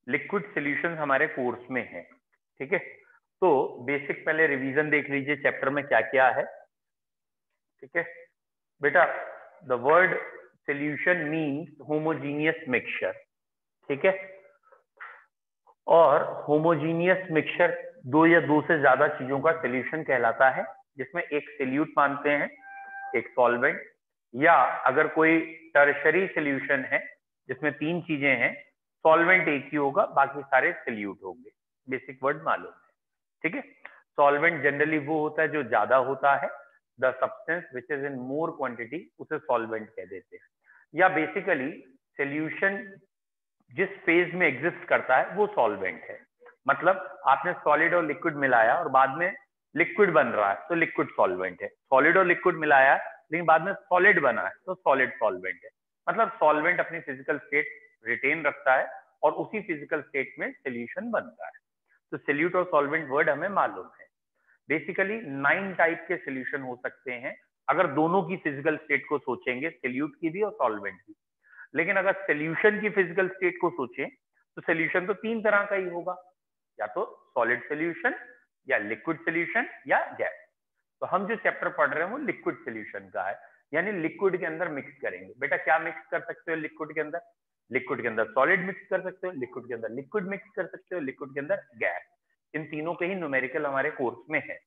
Liquid solution हमारे course में है, ठीक है। तो बेसिक पहले रिवीजन देख लीजिए चैप्टर में क्या क्या है, ठीक है बेटा। The word solution means homogeneous mixture, ठीक है। और होमोजीनियस मिक्सचर दो या दो से ज्यादा चीजों का सॉल्यूशन कहलाता है, जिसमें एक सॉल्यूट मानते हैं, एक सॉल्वेंट, या अगर कोई टर्शरी सॉल्यूशन है जिसमें तीन चीजें हैं, सॉल्वेंट एक ही होगा, बाकी सारे सॉल्यूट होंगे। बेसिक वर्ड मालूम है, ठीक है। सॉल्वेंट जनरली वो होता है जो ज्यादा होता है, the substance which is in more quantity, उसे सॉल्वेंट कह देते हैं। या बेसिकली सॉल्यूशन जिस फेज में एग्जिस्ट करता है वो सॉल्वेंट है। मतलब आपने सॉलिड और लिक्विड मिलाया और बाद में लिक्विड बन रहा है तो लिक्विड सॉल्वेंट है। सॉलिड और लिक्विड मिलाया लेकिन बाद में सॉलिड बना है तो सॉलिड सॉल्वेंट है। मतलब सॉल्वेंट अपनी फिजिकल स्टेट रिटेन रखता है और उसी फिजिकल स्टेट में सॉल्यूशन बनता है। तो सॉल्यूट और सॉल्वेंट वर्ड हमें मालूम है। बेसिकली 9 टाइप के सॉल्यूशन हो सकते हैं अगर दोनों की फिजिकल स्टेट को सोचेंगे, सॉल्यूट की भी और सॉल्वेंट की। लेकिन अगर सॉल्यूशन की फिजिकल स्टेट को सोचें तो सॉल्यूशन तो तीन तरह का ही होगा, या तो सॉलिड सॉल्यूशन, या लिक्विड सॉल्यूशन, या गैस। तो हम जो चैप्टर पढ़ रहे हैं वो लिक्विड सॉल्यूशन का है, यानी लिक्विड के अंदर मिक्स करेंगे। बेटा क्या मिक्स कर सकते हो लिक्विड के अंदर? लिक्विड के अंदर सॉलिड मिक्स कर सकते हो, लिक्विड के अंदर लिक्विड मिक्स कर सकते हो, लिक्विड के अंदर गैस। इन तीनों के ही न्यूमेरिकल हमारे कोर्स में है।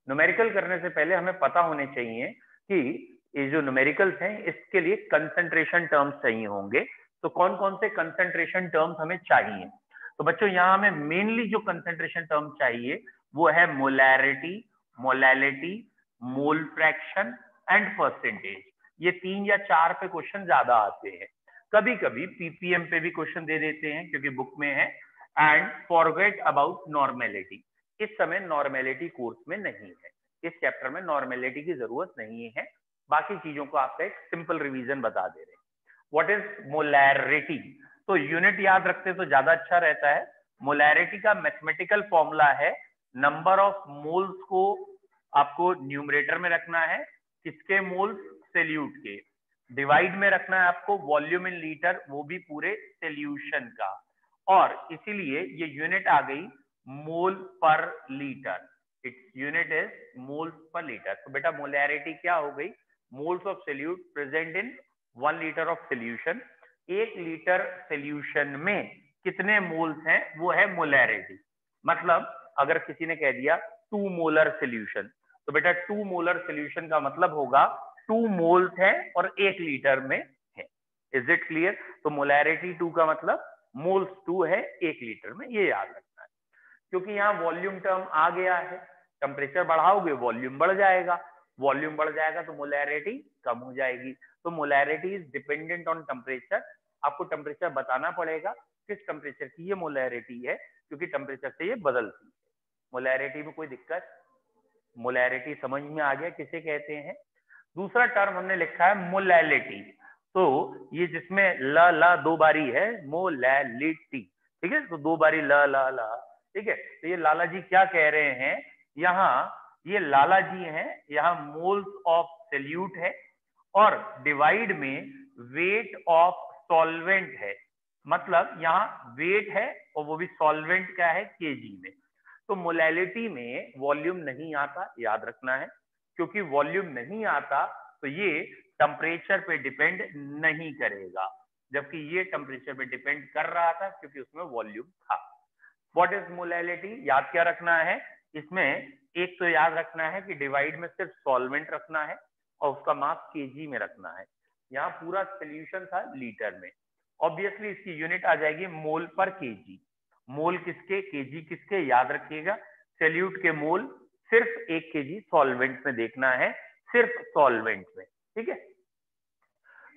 न्यूमेरिकल करने से पहले हमें पता होने चाहिए कि ये जो न्यूमेरिकल्स हैं इसके लिए कंसंट्रेशन टर्म्स चाहिए होंगे। तो कौन कौन से कंसंट्रेशन टर्म्स हमें चाहिए? तो बच्चों यहाँ हमें मेनली जो कंसंट्रेशन टर्म चाहिए वो है molarity, molality, mole fraction and percentage. ये 3 या 4 पे क्वेश्चन ज्यादा आते हैं। कभी कभी पीपीएम पे भी क्वेश्चन दे देते हैं क्योंकि बुक में है। And forget about normality. इस समय नॉर्मेलिटी कोर्स में नहीं है, इस चैप्टर में नॉर्मेलिटी की जरूरत नहीं है। बाकी चीजों को आपका एक सिंपल रिवीजन बता दे रहे हैं। What is molarity? तो यूनिट याद रखते तो ज्यादा अच्छा रहता है। मोलैरिटी का मैथमेटिकल फॉर्मूला है, नंबर ऑफ मोल्स को आपको न्यूमरेटर में रखना है, किसके मोल्स? सॉल्यूट के। डिवाइड में रखना है आपको वॉल्यूम इन लीटर, वो भी पूरे सॉल्यूशन का। और इसीलिए ये यूनिट आ गई मोल पर litre. Its unit is moles per litre. तो बेटा मोलैरिटी क्या हो गई? Moles of solute present in 1 litre of solution. 1 litre solution में कितने मोल्स हैं वो है मोलैरिटी। मतलब अगर किसी ने कह दिया 2 मोलर सॉल्यूशन, तो बेटा 2 मोलर सॉल्यूशन का मतलब होगा 2 मोल्स है और 1 लीटर में है। Is it clear? तो मोलैरिटी 2 का मतलब मोल्स 2 है 1 लीटर में, ये याद रखना है। क्योंकि यहाँ वॉल्यूम टर्म आ गया है, टेम्परेचर बढ़ाओगे वॉल्यूम बढ़ जाएगा, वॉल्यूम बढ़ जाएगा तो मोलैरिटी कम हो जाएगी। तो molarity is dependent on temperature. आपको टेम्परेचर बताना पड़ेगा किस टेम्परेचर की ये मोलैरिटी है, क्योंकि टेम्परेचर से ये बदलती है। मोलैरिटी में कोई दिक्कत? मोलैरिटी समझ में आ गया किसे कहते हैं। दूसरा टर्म हमने लिखा है मोलैलिटी। तो ये जिसमें ल ला 2 बारी है, मोलैलिटी, ठीक है। तो 2 बारी ल ला ला, ठीक है। तो ये लाला जी क्या कह रहे हैं यहाँ? ये लाला जी हैं, यहाँ मोल्स ऑफ सॉल्यूट है और डिवाइड में वेट ऑफ सॉल्वेंट है। मतलब यहाँ वेट है और वो भी सॉल्वेंट क्या है? केजी में। तो मोलैलिटी में वॉल्यूम नहीं आता, याद रखना है। क्योंकि वॉल्यूम नहीं आता तो ये टेम्परेचर पे डिपेंड नहीं करेगा, जबकि ये टेम्परेचर पे डिपेंड कर रहा था क्योंकि उसमें वॉल्यूम था। What is molality? याद क्या रखना है इसमें? एक तो याद रखना है कि डिवाइड में सिर्फ सॉल्वेंट रखना है और उसका मास केजी में रखना है। यहाँ पूरा सॉल्यूशन था लीटर में, ऑब्वियसली इसकी यूनिट आ जाएगी मोल पर केजी। मोल किसके? केजी किसके? याद रखिएगा सॉल्यूट के मोल सिर्फ 1 केजी सॉल्वेंट में देखना है, सिर्फ सॉल्वेंट में, ठीक है।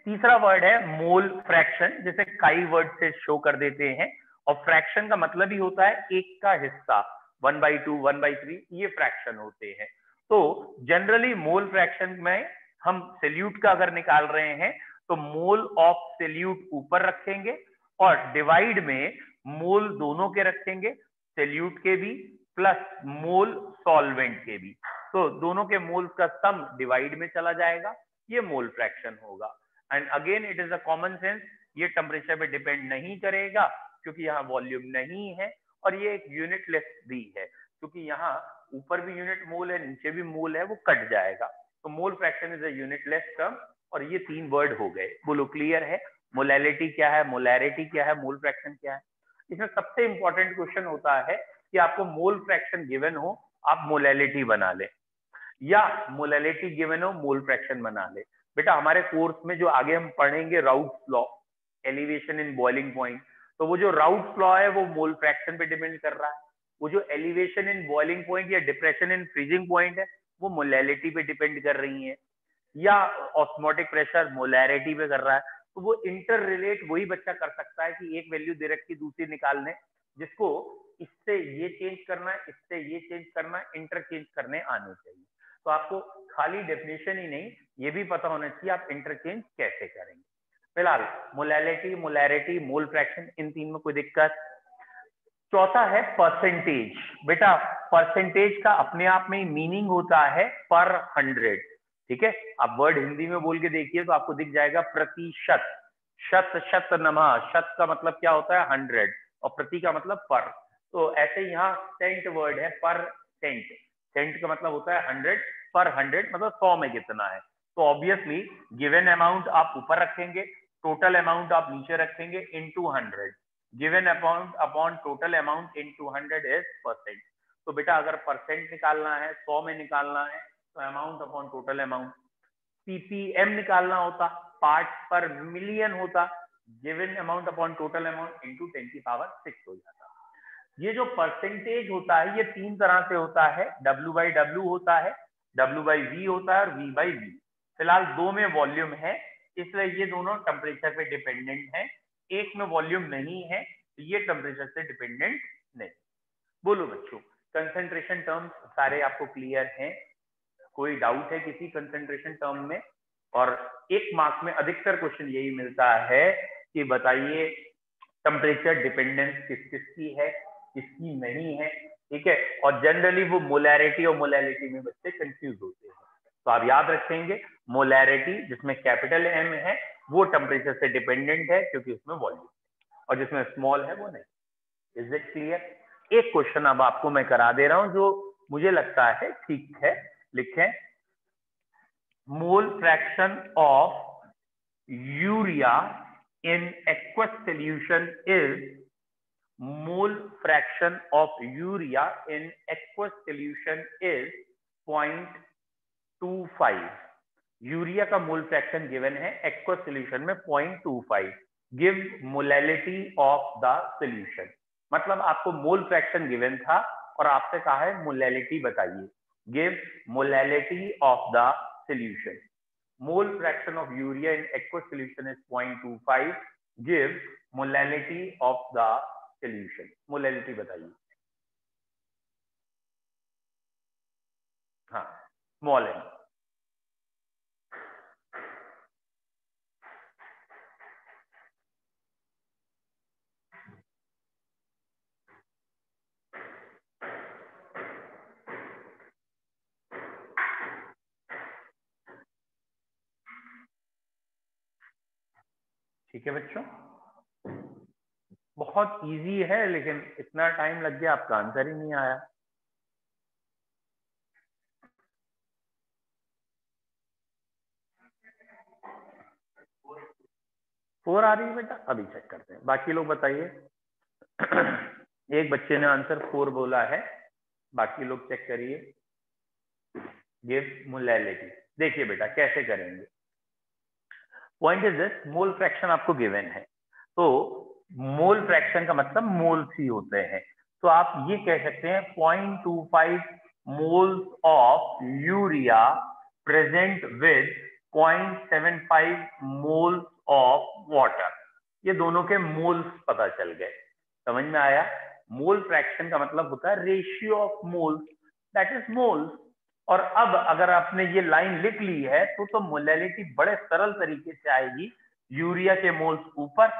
तीसरा वर्ड है मोल फ्रैक्शन, जिसे काई वर्ड से शो कर देते हैं। और फ्रैक्शन का मतलब ही होता है एक का हिस्सा, 1/2, 1/3, ये फ्रैक्शन होते हैं। तो जनरली मोल फ्रैक्शन में हम सॉल्यूट का अगर निकाल रहे हैं तो मोल ऑफ सॉल्यूट ऊपर रखेंगे और डिवाइड में मोल दोनों के रखेंगे, सॉल्यूट के भी प्लस मोल सॉल्वेंट के भी। तो दोनों के मोल्स का सम डिवाइड में चला जाएगा, ये मोल फ्रैक्शन होगा। And again it is a common sense, ये टेम्परेचर पे डिपेंड नहीं करेगा क्योंकि यहाँ वॉल्यूम नहीं है, और ये एक यूनिटलेस भी है क्योंकि यहाँ ऊपर भी यूनिट मोल है, नीचे भी मोल है, वो कट जाएगा। तो mole fraction is a unitless term, और ये 3 वर्ड हो गए। बोलो क्लियर है? मोलैलिटी क्या है, मोलैरिटी क्या है, मोल फ्रैक्शन क्या है? इसमें सबसे इंपॉर्टेंट क्वेश्चन होता है कि आपको मोल फ्रैक्शन गिवन हो, आप मोलैलिटी बना ले, या मोलैलिटी गिवन हो, मोल फ्रैक्शन बना ले। बेटा हमारे कोर्स में जो आगे हम पढ़ेंगे routes law, elevation in boiling point, तो वो जो राउट्स लॉ है वो मोल फ्रैक्शन पे डिपेंड कर रहा है। वो जो एलिवेशन इन बॉइलिंग पॉइंट या डिप्रेशन इन फ्रीजिंग पॉइंट है वो मोलैलिटी पे डिपेंड कर रही है, या ऑस्मोटिक प्रेशर मोलैरिटी पे कर रहा है। तो वो इंटर रिलेट वही बच्चा कर सकता है कि एक वैल्यू दे रखी दूसरी निकालने, जिसको इससे ये चेंज करना है, इससे ये चेंज करना है, इंटरचेंज करने आने चाहिए। तो आपको खाली डेफिनेशन ही नहीं, ये भी पता होना चाहिए आप इंटरचेंज कैसे करेंगे। फिलहाल मोलैलिटी, मोलैरिटी, मोल फ्रैक्शन, इन तीन में कोई दिक्कत? चौथा है परसेंटेज। बेटा परसेंटेज का अपने आप में मीनिंग होता है पर 100, ठीक है? आप वर्ड हिंदी में बोल के देखिए तो आपको दिख जाएगा प्रतिशत, शत शत नमः, शत का मतलब क्या होता है 100, और प्रति का मतलब पर। तो ऐसे ही यहाँ सेंट वर्ड है, पर सेंट, सेंट का मतलब होता है 100, पर 100 मतलब 100 में कितना है। तो ऑब्वियसली गिवन अमाउंट आप ऊपर रखेंगे, टोटल अमाउंट आप नीचे रखेंगे, into 100, given amount upon total amount into 100 is percent. तो बेटा अगर परसेंट निकालना है, 100 में निकालना है, तो amount upon total amount. Ppm निकालना होता, पार्ट पर मिलियन होता, given amount upon total amount into 10 की पावर 6 हो जाता। ये जो परसेंटेज होता है ये 3 तरह से होता है, W/W होता है, W/V होता है, और V/V। फिलहाल 2 में वॉल्यूम है, इसलिए ये दोनों टेम्परेचर पे डिपेंडेंट है। एक में वॉल्यूम नहीं है, तो ये टेम्परेचर से डिपेंडेंट नहीं। बोलो बच्चों, कंसंट्रेशन टर्म्स सारे आपको क्लियर हैं? कोई डाउट है किसी कंसंट्रेशन टर्म में? और 1 मार्क्स में अधिकतर क्वेश्चन यही मिलता है कि बताइए टेम्परेचर डिपेंडेंस किस किस की है, किसकी नहीं है, ठीक है? और जनरली वो मोलैरिटी और मोलैलिटी में बच्चे कंफ्यूज होते हैं। तो आप याद रखेंगे मोलैरिटी जिसमें कैपिटल एम है वो टेम्परेचर से डिपेंडेंट है क्योंकि उसमें वॉल्यूम, और जिसमें स्मॉल है वो नहीं। Is it clear? एक क्वेश्चन अब आपको मैं करा दे रहा हूं जो मुझे लगता है ठीक है, लिखें। मोल fraction of urea in aqueous solution is, mole fraction of urea in aqueous solution is 0.25। Urea का मोल फ्रैक्शन गिवन है एक्वस सॉल्यूशन में 0.25। Give molality of the solution, मतलब आपको मोल फ्रैक्शन गिवन था और आपसे कहा है मोलैलिटी बताइए। Give molality of the solution. Mole fraction of urea in aqueous solution is 0.25. Give molality of the solution. Molality बताइए। हाँ, small m। ठीक है बच्चों, बहुत इजी है लेकिन इतना टाइम लग गया आपका आंसर ही नहीं आया। फोर आ रही है बेटा? अभी चेक करते हैं, बाकी लोग बताइए। एक बच्चे ने आंसर 4 बोला है, बाकी लोग चेक करिए। Give molality. देखिए बेटा कैसे करेंगे। Point is this, mole fraction आपको गिवन है, तो मोल फ्रैक्शन का मतलब मोल्स ही होते हैं। तो आप ये कह सकते हैं 0.25 moles of urea present with 0.75 moles of water. ये दोनों के मोल्स पता चल गए, समझ में आया? मोल फ्रैक्शन का मतलब होता है ratio of moles, that is moles. और अब अगर आपने ये लाइन लिख ली है तो मोलैलिटी बड़े सरल तरीके से आएगी। यूरिया के मोल्स ऊपर,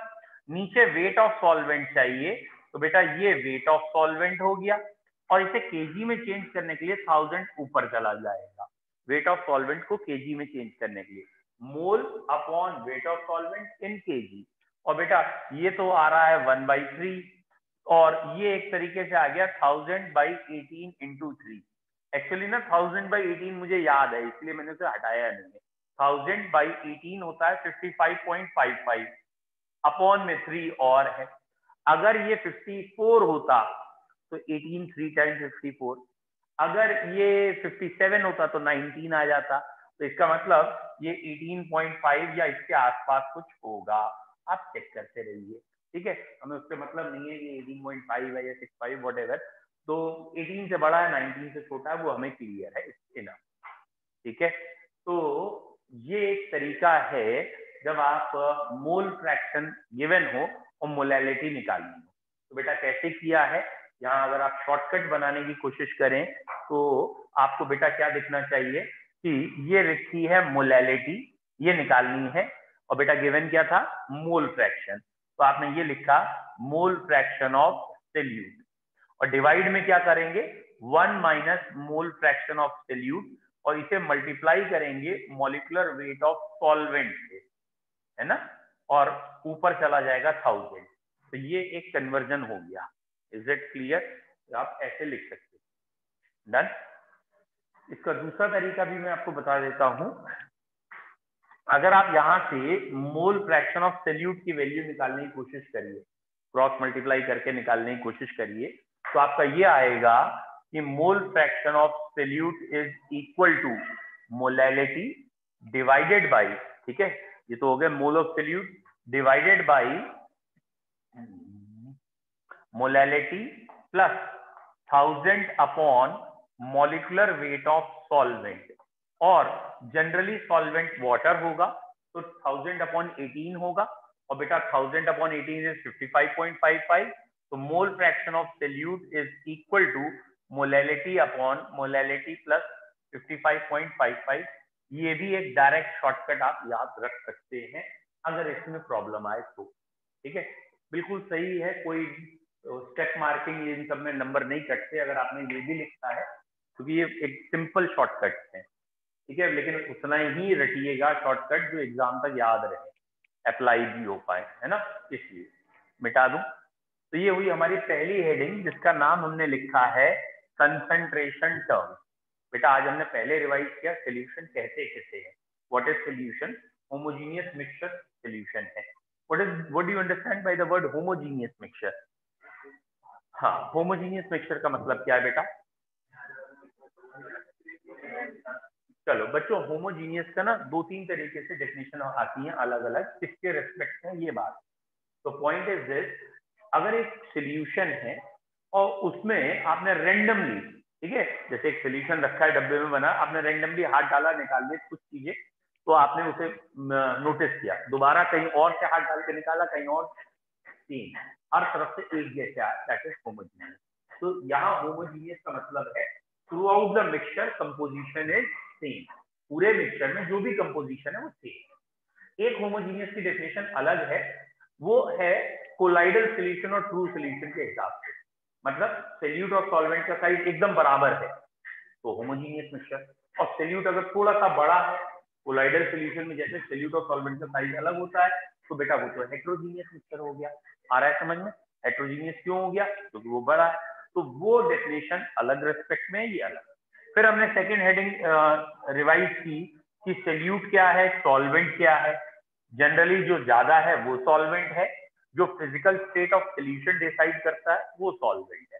नीचे वेट ऑफ सॉल्वेंट चाहिए, तो बेटा ये वेट ऑफ सॉल्वेंट हो गया, और इसे केजी में चेंज करने के लिए 1000 ऊपर चला जाएगा। वेट ऑफ सॉल्वेंट को केजी में चेंज करने के लिए mole upon weight of solvent in KG, और बेटा ये तो आ रहा है 1/3 और ये एक तरीके से आ गया 1000/18 इंटू 3। एक्चुअली ना 1000/18 मुझे याद है इसलिए मैंने उसे हटाया नहीं है। 1000/18 होता है 55.55 अपॉन में 3 और है। अगर ये 54 होता तो 18 3 टाइम्स 54। अगर ये 57 होता तो 19 आ जाता। तो इसका मतलब ये 18.5 या इसके आसपास कुछ होगा। आप चेक करते रहिए, ठीक है। हमें उससे मतलब नहीं है कि 18.5 है या 65 वॉट। तो 18 से बड़ा है, 19 से छोटा है, वो हमें क्लियर है इनफ, ठीक है। तो ये एक तरीका है जब आप मोल फ्रैक्शन गिवन हो और मोलैलिटी निकालनी हो। तो बेटा कैसे किया है, यहाँ अगर आप शॉर्टकट बनाने की कोशिश करें तो आपको बेटा क्या दिखना चाहिए कि ये लिखी है मोलैलिटी, ये निकालनी है, और बेटा गिवन क्या था, मोल फ्रैक्शन। तो आपने ये लिखा मोल फ्रैक्शन ऑफ सॉल्यूट, और डिवाइड में क्या करेंगे 1 minus mole fraction of solute, और इसे मल्टीप्लाई करेंगे मॉलिक्यूलर वेट ऑफ सॉल्वेंट से, है ना, और ऊपर चला जाएगा 1000। तो ये एक कन्वर्जन हो गया। Is it clear? आप ऐसे लिख सकते हैं। डन। इसका दूसरा तरीका भी मैं आपको बता देता हूं। अगर आप यहां से मोल फ्रैक्शन ऑफ सॉल्यूट की वैल्यू निकालने की कोशिश करिए, क्रॉस मल्टीप्लाई करके निकालने की कोशिश करिए, तो आपका ये आएगा कि mole fraction of solute is equal to molality divided by, ठीक है, ये तो हो गया mole of solute divided by molality plus 1000 upon molecular weight of solvent, और जनरली सॉल्वेंट वाटर होगा तो 1000 अपॉन 18 होगा, और बेटा 1000 अपॉन 18 इज 55.55। तो mole fraction of solute is equal to molality upon molality plus 55.55। ये भी एक डायरेक्ट शॉर्टकट आप याद रख सकते हैं अगर इसमें प्रॉब्लम आए तो, ठीक है। बिल्कुल सही है, कोई स्टेप मार्किंग इन सब में नंबर नहीं कटते अगर आपने ये भी लिखा है, क्योंकि ये एक सिंपल शॉर्टकट है, ठीक है। लेकिन उतना ही रटिएगा शॉर्टकट जो एग्जाम तक याद रहे, अप्लाई भी हो पाए, है ना, इसलिए मिटा दूं। तो ये हुई हमारी पहली हेडिंग जिसका नाम हमने लिखा है कंसंट्रेशन टर्म। बेटा आज हमने पहले रिवाइज किया सॉल्यूशन कहते किसे हैं, what is solution, homogeneous mixture solution है। What do you understand by the word homogeneous mixture? हाँ, होमोजेनियस मिक्सचर का मतलब क्या है बेटा? चलो बच्चों, होमोजीनियस का ना 2-3 तरीके से डेफिनेशन आती है अलग अलग, किसके रेस्पेक्ट में ये बात। तो पॉइंट इज दिस, अगर एक सॉल्यूशन है और उसमें आपने रैंडमली, ठीक है, जैसे एक सॉल्यूशन रखा है डब्बे में बना, आपने रैंडमली हाथ डाला, निकाल दिया कुछ चीजें, तो आपने उसे नोटिस किया, दोबारा कहीं और से हाथ डाल के निकाला, कहीं और, सेम, हर तरफ से एक जैसा, दैट इज होमोजीनियस। तो यहाँ होमोजीनियस का मतलब है through out the mixture composition is same, पूरे मिक्सचर में जो भी कंपोजिशन है वो सेम। एक होमोजीनियस की डेफिनेशन अलग है, वो है कोलाइडल सॉल्यूशन और ट्रू सॉल्यूशन के हिसाब से, मतलब सॉल्यूट और सॉल्वेंट का साइज एकदम बराबर है तो होमोजीनियस मिक्सचर, और सॉल्यूट अगर थोड़ा सा बड़ा है, कोलाइडल सॉल्यूशन में जैसे सॉल्यूट और सॉल्वेंट का साइज अलग होता है, तो बेटा वो तो हेट्रोजीनियस मिक्सचर हो गया। आ रहा है समझ में? हेट्रोजीनियस क्यों हो गया? क्योंकि वो बड़ा है। तो वो डेफिनेशन अलग रेस्पेक्ट में, ये अलग। फिर हमने सेकेंड हेडिंग रिवाइज की कि सॉल्यूट क्या है, सॉल्वेंट क्या है। जनरली जो ज्यादा है वो सॉल्वेंट है, जो physical state of solution decide करता है वो सॉल्वेंट है।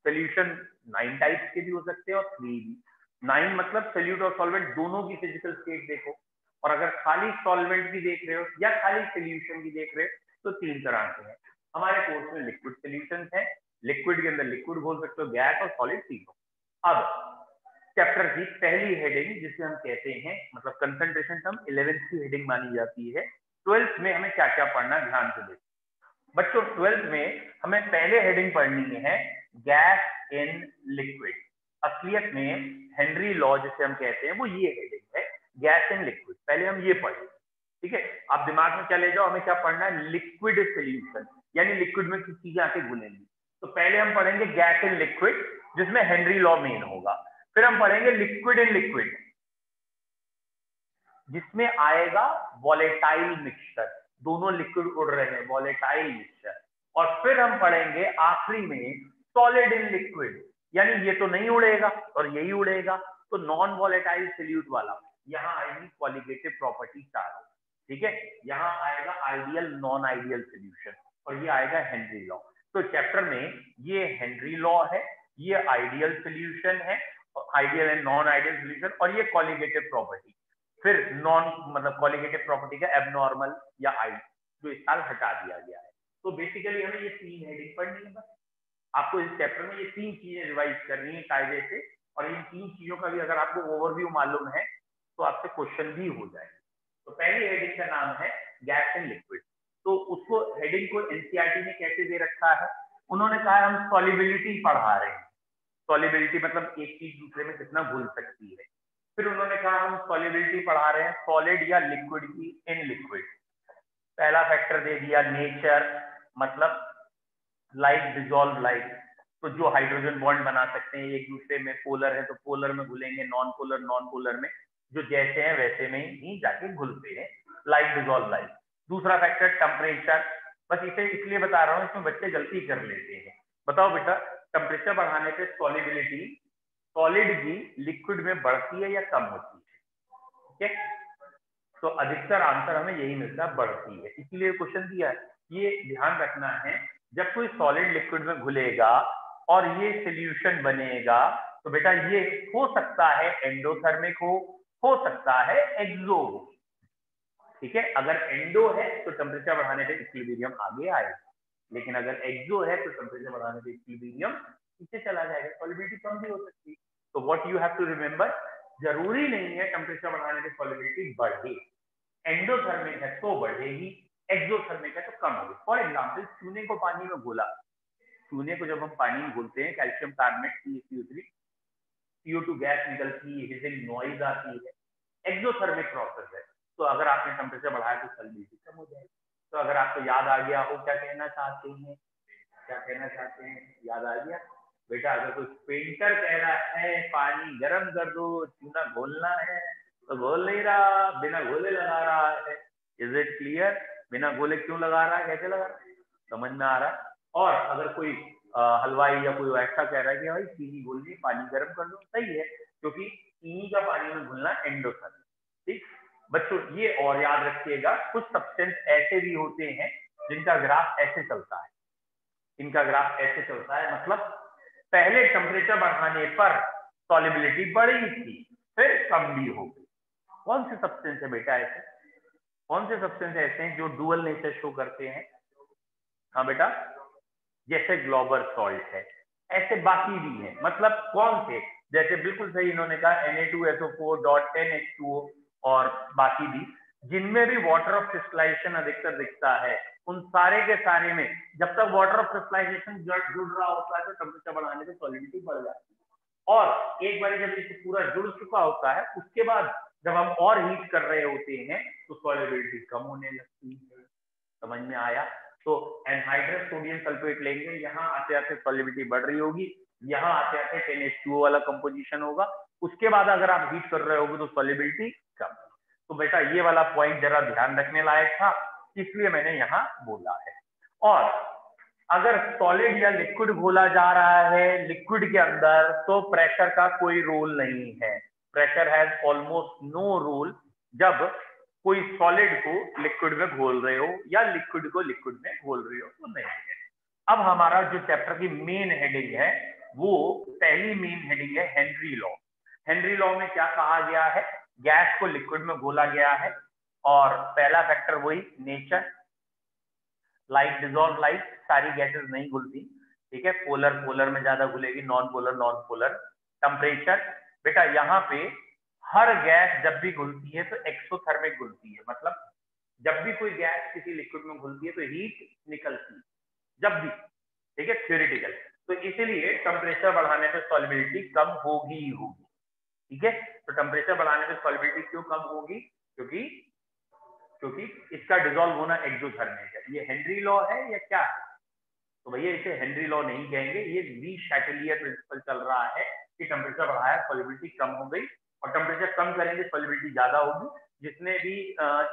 सॉल्यूशन 9 टाइप्स के भी हो सकते हैं और 3 भी। 9 मतलब सॉल्यूट और सॉल्वेंट दोनों की फिजिकल स्टेट देखो, और अगर खाली सॉल्वेंट की देख रहे हो या खाली सॉल्यूशन की देख रहे हो तो 3 तरह के हैं। हमारे कोर्स में लिक्विड सॉल्यूशंस है, लिक्विड के अंदर लिक्विड बोल सकते हो, गैस और सॉलिड तीनों। अब चैप्टर की पहली हेडिंग जिसे हम कहते हैं, मतलब कंसंट्रेशन टर्म 11th की हेडिंग मानी जाती है। 12th में हमें क्या क्या पढ़ना, ध्यान से देखो बच्चों। 12th में हमें पहले हेडिंग पढ़नी है गैस इन लिक्विड। असलियत में हेनरी लॉ जिसे हम कहते हैं वो ये हेडिंग है, गैस इन लिक्विड। पहले हम ये पढ़ें, ठीक है। आप दिमाग में क्या ले जाओ, हमें क्या पढ़ना है, लिक्विड सॉल्यूशन, यानी लिक्विड में कुछ चीजें आके घुलेंगी। तो पहले हम पढ़ेंगे गैस इन लिक्विड जिसमें हेनरी लॉ मेन होगा। फिर हम पढ़ेंगे लिक्विड इन लिक्विड जिसमें आएगा वॉलेटाइल मिक्सचर, दोनों लिक्विड उड़ रहे हैं, वॉलेटाइल मिक्सचर। और फिर हम पढ़ेंगे आखिरी में सॉलिड इन लिक्विड, यानी ये तो नहीं उड़ेगा और यही उड़ेगा, तो नॉन वॉलेटाइल सॉल्यूट वाला यहाँ आएगी कॉलिगेटिव प्रॉपर्टी 4, ठीक है। यहाँ आएगा आइडियल नॉन आइडियल सॉल्यूशन और ये आएगा हेनरी लॉ। तो चैप्टर में ये हेनरी लॉ है, ये आइडियल सॉल्यूशन है, ideal and non ideal solution, और ये कॉलिगेटिव प्रॉपर्टी। फिर नॉन मतलब कॉलिगेटिव प्रॉपर्टी का एबनॉर्मल या आई जो इस साल हटा दिया गया है। तो बेसिकली हमें ये 3 हेडिंग पढ़नी है बस। आपको इस चैप्टर में ये 3 चीजें रिवाइज करनी है कायदे से, और इन 3 चीजों का भी अगर आपको ओवरव्यू मालूम है तो आपसे क्वेश्चन भी हो जाएगा। तो पहली हेडिंग का नाम है गैस एंड लिक्विड। तो उसको हेडिंग को एनसीईआरटी ने कैसे दे रखा है, उन्होंने कहा हम सॉल्युबिलिटी पढ़ा रहे हैं। सॉल्युबिलिटी मतलब एक चीज दूसरे में कितना घुल सकती है। फिर उन्होंने कहा हम सॉल्युबिलिटी पढ़ा रहे हैं सॉलिड या लिक्विड की इन लिक्विड। पहला फैक्टर दे दिया नेचर, मतलब लाइक डिसॉल्व लाइक, तो जो हाइड्रोजन बॉन्ड बना सकते हैं एक दूसरे में, पोलर है तो पोलर में घुलेंगे, नॉन पोलर में, जो जैसे हैं वैसे में ही जाके घुलते हैं, लाइक डिसॉल्व लाइक। दूसरा फैक्टर टेम्परेचर, बस इसे इसलिए बता रहा हूँ इसमें बच्चे गलती कर लेते हैं। बताओ बेटा, टेम्परेचर बढ़ाने पे सॉल्युबिलिटी सॉलिड की लिक्विड में बढ़ती है या कम होती है? ठीक है, तो अधिकतर आंसर हमें यही मिलता है बढ़ती है, इसलिए क्वेश्चन दिया है। ये ध्यान रखना है, जब कोई सॉलिड लिक्विड में घुलेगा और ये सॉल्यूशन बनेगा तो बेटा ये हो सकता है एंडोथर्मिक हो सकता है एक्सो हो, ठीक है। अगर एंडो है तो टेम्परेचर बढ़ाने पे इक्विलिब्रियम आगे आएगा, लेकिन अगर एक्सो है तो टेम्परेचर बढ़ाने पे इक्विलिब्रियम पीछे चला जाएगा, सॉल्युबिलिटी कम भी हो सकती है। तो what you have to remember, जरूरी नहीं है टेम्परेचर बढ़ाने पे सॉल्युबिलिटी बढ़े, एंडोथर्मिक है तो बढ़ेगी, एक्सोथर्मिक है तो कम होगी। फॉर एग्जाम्पल चूने को पानी में घोला, चूने को जब हम पानी में घोलते हैं calcium carbonate CaCO3 CO2 gas निकलती है, हिजिंग नॉइज आती है, एक्सोथर्मिक प्रोसेस है। तो अगर आपने टेम्परेचर बढ़ाया तो सॉल्युबिलिटी कम हो जाएगी। तो अगर आपको याद आ गया हो क्या कहना चाहते हैं, क्या कहना चाहते हैं, याद आ गया बेटा? अगर कोई पेंटर कह रहा है पानी गर्म कर दो, चूना घोलना है, तो घोल नहीं रहा, बिना घोले लगा रहा है। Is it clear? बिना घोले क्यों लगा रहा है, कैसे लगा रहा है, समझ में आ रहा है? और अगर कोई हलवाई या कोई ऐसा कह रहा है कि भाई चीनी घोलनी, पानी गर्म कर दो, सही है, क्योंकि चीनी का पानी में घुलना एंडोथर्मिक। ठीक बच्चों, ये और याद रखिएगा, कुछ सब्सटेंस ऐसे भी होते हैं जिनका ग्राफ ऐसे चलता है, इनका ग्राफ ऐसे चलता है, मतलब पहले टेम्परेचर बढ़ाने पर सॉल्युबिलिटी बढ़ी थी, फिर कम भी हो गई। कौन से सब्सटेंस है बेटा ऐसे, कौन से सब्सटेंस ऐसे हैं जो डुअल नेचर शो करते हैं? हाँ बेटा, जैसे ग्लोबल सॉल्ट है, ऐसे बाकी भी हैं, मतलब कौन से, जैसे बिल्कुल सही इन्होंने कहा Na2SO4.10H2O, और बाकी भी जिनमें भी वाटर ऑफ क्रिस्टलाइजेशन अधिकतर दिखता है, उन सारे के सारे में जब तक वाटर ऑफ क्रिस्टलाइजेशन जुड़ रहा होता है तो टेम्परेचर बढ़ाने से सॉल्युबिलिटी बढ़ जाती है। और एक बार जब ये पूरा जुड़ चुका होता है उसके बाद जब हम और हीट कर रहे होते हैं तो सॉल्युबिलिटी कम होने लगती है। समझ में आया? तो एनहाइड्रस सोडियम सल्फेट लेंगे, यहाँ आते आते सॉल्युबिलिटी बढ़ रही होगी, यहाँ आते आते 10H2O वाला कंपोजिशन होगा, उसके बाद अगर आप हीट कर रहे होगे तो सॉल्युबिलिटी कम। तो बेटा ये वाला पॉइंट जरा ध्यान रखने लायक था, इसलिए मैंने यहाँ बोला है। और अगर सॉलिड या लिक्विड घोला जा रहा है लिक्विड के अंदर तो प्रेशर का कोई रोल नहीं है, pressure has almost no role जब कोई सॉलिड को लिक्विड में घोल रहे हो या लिक्विड को लिक्विड में घोल रहे हो तो नहीं है। अब हमारा जो चैप्टर की मेन हेडिंग है वो पहली मेन हेडिंग है हेनरी लॉ। हेनरी लॉ में क्या कहा गया है, गैस को लिक्विड में घोला गया है, और पहला फैक्टर वही नेचर, लाइक डिसॉल्व लाइक, सारी गैसेस नहीं घुलती, ठीक है, पोलर में ज्यादा घुलेगी, नॉन पोलर। टेम्परेचर, बेटा यहाँ पे हर गैस जब भी घुलती है तो एक्सोथर्मिक घुलती है, मतलब जब भी कोई गैस किसी लिक्विड में घुलती है तो हीट निकलती है, जब भी, ठीक है, थ्योरेटिकल। तो इसीलिए टेम्परेचर बढ़ाने पे सॉल्युबिलिटी कम होगी ही होगी, ठीक है। तो टेम्परेचर बढ़ाने पे सॉल्युबिलिटी क्यों कम होगी, क्योंकि इसका डिसॉल्व होना एक्सोथर्मिक है। ये हेनरी लॉ है या क्या है? तो भैया इसे हेनरी लॉ नहीं कहेंगे, ये ली शैटेलियर प्रिंसिपल चल रहा है कि टेम्परेचर बढ़ाया सॉल्युबिलिटी कम हो गई, और टेम्परेचर कम करेंगे सॉल्युबिलिटी ज्यादा होगी, जितने भी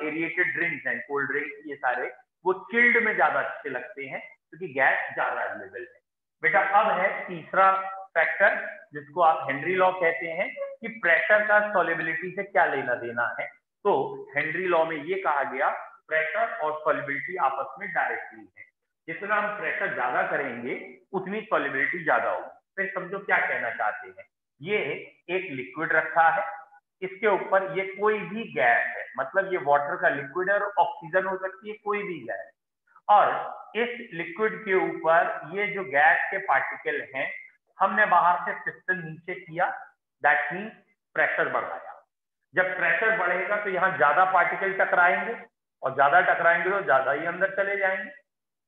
एरिएटेड ड्रिंक्स हैं, कोल्ड ड्रिंक्स, ये सारे वो चिल्ड में ज्यादा अच्छे लगते हैं क्योंकि गैस ज्यादा अवेलेबल है। बेटा अब है तीसरा फैक्टर जिसको आप हेनरी लॉ कहते हैं कि प्रेशर का सॉल्युबिलिटी से क्या लेना देना है। तो हेनरी लॉ में ये कहा गया प्रेशर और सॉल्युबिलिटी आपस में डायरेक्टली है, जितना हम प्रेशर ज्यादा करेंगे उतनी सॉल्युबिलिटी ज्यादा होगी। फिर समझो क्या कहना चाहते हैं, ये एक लिक्विड रखा है, इसके ऊपर ये कोई भी गैस है, मतलब ये वाटर का लिक्विड है और ऑक्सीजन हो सकती है, कोई भी गैस, और इस लिक्विड के ऊपर ये जो गैस के पार्टिकल हैं हमने बाहर से पिस्टन नीचे किया, दैट मीन प्रेशर बढ़ाया। जब प्रेशर बढ़ेगा तो यहाँ ज्यादा पार्टिकल टकराएंगे और ज्यादा टकराएंगे तो ज्यादा ही अंदर चले जाएंगे,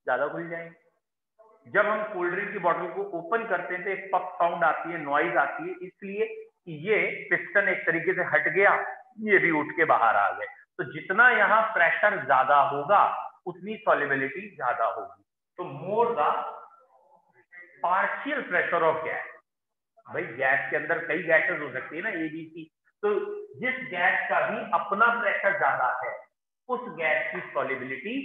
ज्यादा खुल जाएंगे। जब हम कोल्ड ड्रिंक की बोतल को ओपन करते हैं तो एक पफ साउंड आती है, नॉइज आती है, इसलिए कि ये पिस्टन एक तरीके से हट गया, ये भी उठ के बाहर आ गए। तो जितना यहाँ प्रेशर ज्यादा होगा उतनी सॉल्युबिलिटी ज्यादा होगी। तो more the partial pressure of gas, भाई गैस के अंदर कई गैसेस हो सकती है ना, एबीसी, तो जिस गैस का भी अपना प्रेशर ज्यादा है उस गैस की सॉल्युबिलिटी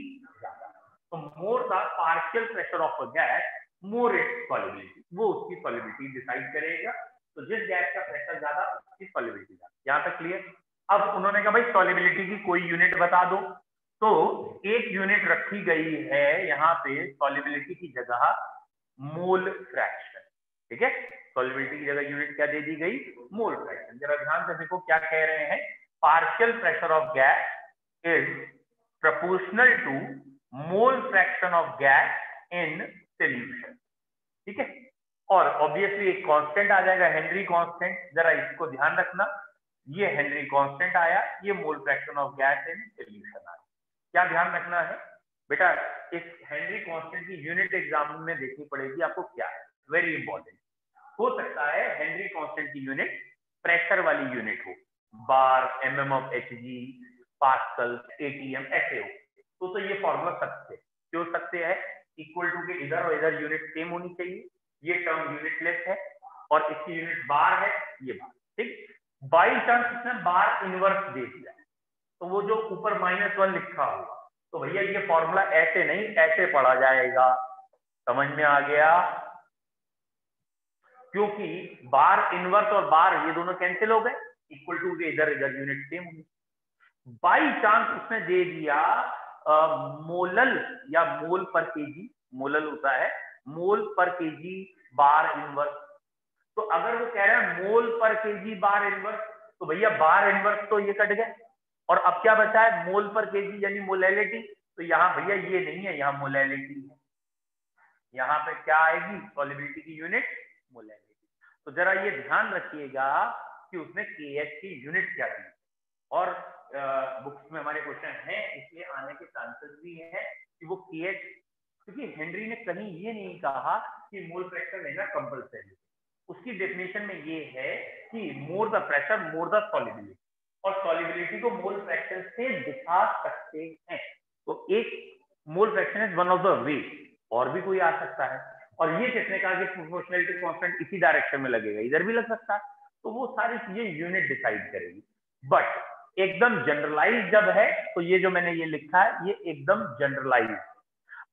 ज्यादा है। तो more the partial pressure of a gas more it's solubility, वो उसकी सॉल्युबिलिटी डिसाइड करेगा। तो जिस गैस का प्रेशर ज्यादा उसकी सॉल्युबिलिटी ज्यादा। यहाँ तक क्लियर? अब उन्होंने कहा भाई सॉल्युबिलिटी की कोई यूनिट बता दो, तो एक यूनिट रखी गई है यहाँ पे सॉल्युबिलिटी की जगह मोल फ्रैक्शन। ठीक है, सॉल्युबिलिटी की जगह यूनिट क्या दे दी गई? Mole fraction. जरा ध्यान से देखो क्या कह रहे हैं, partial pressure of gas is proportional to mole fraction of gas in solution. ठीक है, और ऑब्वियसली एक कांस्टेंट आ जाएगा, हेनरी कांस्टेंट। जरा इसको ध्यान रखना, ये हेनरी कांस्टेंट आया, ये मोल fraction of gas in solution आया। क्या ध्यान रखना है बेटा, इस हेनरी कांस्टेंट की यूनिट एग्जाम में देखनी पड़ेगी आपको, क्या है, वेरी इंपॉर्टेंट। हो सकता है हेनरी कांस्टेंट की यूनिट प्रेशर वाली यूनिट हो, bar, mm of Hg, pascal, ATM ऐसे हो, तो ये फॉर्मूला सत्य क्यों सत्य है? इक्वल टू के इधर और इधर यूनिट सेम होनी चाहिए, ये टर्म यूनिटलेस है और इसकी यूनिट बार है, ये बार। ठीक, बाई चांस इसने बार इनवर्स दे दिया तो वो जो ऊपर -1 लिखा होगा, तो भैया ये फॉर्मूला ऐसे नहीं ऐसे पढ़ा जाएगा। समझ में आ गया? क्योंकि बार इनवर्स और बार ये दोनों कैंसिल हो गए, इक्वल टू के इधर इधर यूनिट सेम होगी। बाई चांस उसने दे दिया मोलल या मोल पर केजी, मोलल होता है मोल पर केजी बार इनवर्स। तो अगर वो कह रहा है मोल पर केजी बार इनवर्स, तो भैया बार इनवर्स तो ये कट गया और अब क्या बचा है? मोल पर केजी यानी मोलैलिटी। तो यहाँ भैया ये नहीं है, यहाँ मोलैलिटी है। यहाँ पे क्या आएगी? सॉल्युबिलिटी की यूनिट मोलैलिटी। तो जरा ये ध्यान रखिएगा कि उसने KH की यूनिट क्या दी, और बुक्स में हमारे क्वेश्चन है इसलिए आने के चांसेस भी हैं कि वो KH, क्योंकि हेनरी ने कहीं ये नहीं कहा कि मोल फ्रैक्शन लेना कंपल्सरी, उसकी डेफिनेशन में ये है कि more the pressure more the solubility, और सॉल्युबिलिटी को मोल फ्रैक्शन से दिखा सकते हैं। तो एक mole fraction is one of the way, और भी कोई आ सकता है। और ये किसने कहा कि प्रोपोर्शनलिटी कांस्टेंट इसी डायरेक्शन में लगेगा, इधर भी लग सकता है। तो वो सारी चीजें यूनिट डिसाइड करेगी। बट एकदम जनरलाइज जब है तो ये जो मैंने ये लिखा है ये एकदम जनरलाइज।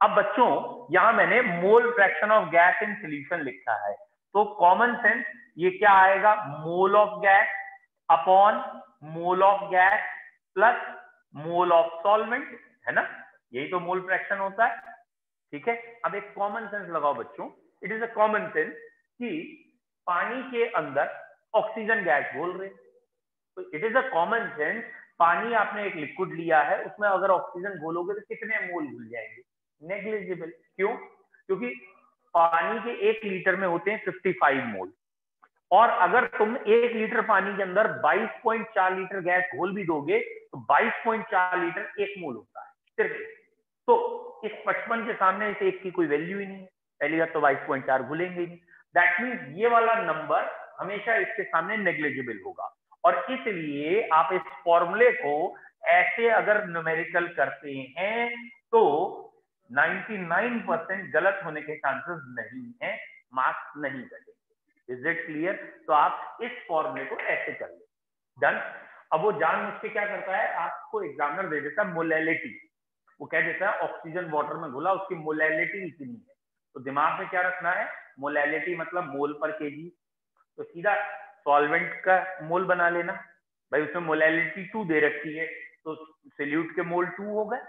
अब बच्चों यहां मैंने मोल fraction of gas in solution लिखा है, तो कॉमन सेंस ये क्या आएगा? Mole of gas upon mole of gas plus mole of solvent, है ना? यही तो मोल फ्रैक्शन होता है। ठीक है, अब एक कॉमन सेंस लगाओ बच्चों, it is a common sense कि पानी के अंदर ऑक्सीजन गैस घोल रहे, तो it is a common sense, पानी आपने एक लिक्विड लिया है उसमें अगर ऑक्सीजन घोलोगे तो कितने मोल घुल जाएंगे? नेग्लिजिबल। क्यों? क्योंकि पानी के 1 लीटर में होते हैं 55 मोल, और अगर तुम 1 लीटर पानी के अंदर 22.4 लीटर गैस घोल भी दोगे तो 22.4 लीटर 1 मोल होता है सिर्फ। तो इस 55 के सामने इस 1 की कोई वैल्यू ही नहीं है, पहली बात तो 22.4 भूलेंगे ही नहीं। दैट मीन्स ये वाला नंबर हमेशा इसके सामने नेग्लिजिबल होगा, और इसलिए आप इस फॉर्मूले को ऐसे अगर न्यूमेरिकल करते हैं तो 99% गलत होने के चांसेस नहीं है, मार्क्स नहीं कटेंगे। Is it clear? तो आप इस फॉर्मूले को ऐसे कर ले। डन। अब वो जानबूझ के क्या करता है, आपको एग्जामिनर दे देता है मोलैलिटी, वो कह देता है ऑक्सीजन वाटर में घुला, उसकी मोलैलिटी इतनी है, तो दिमाग में क्या रखना है, मोलैलिटी मतलब मोल पर केजी, तो सीधा सॉल्वेंट का मोल बना लेना, भाई उसमें मोलैलिटी 2 दे रखी है, तो सोल्यूट के मोल 2 हो गए,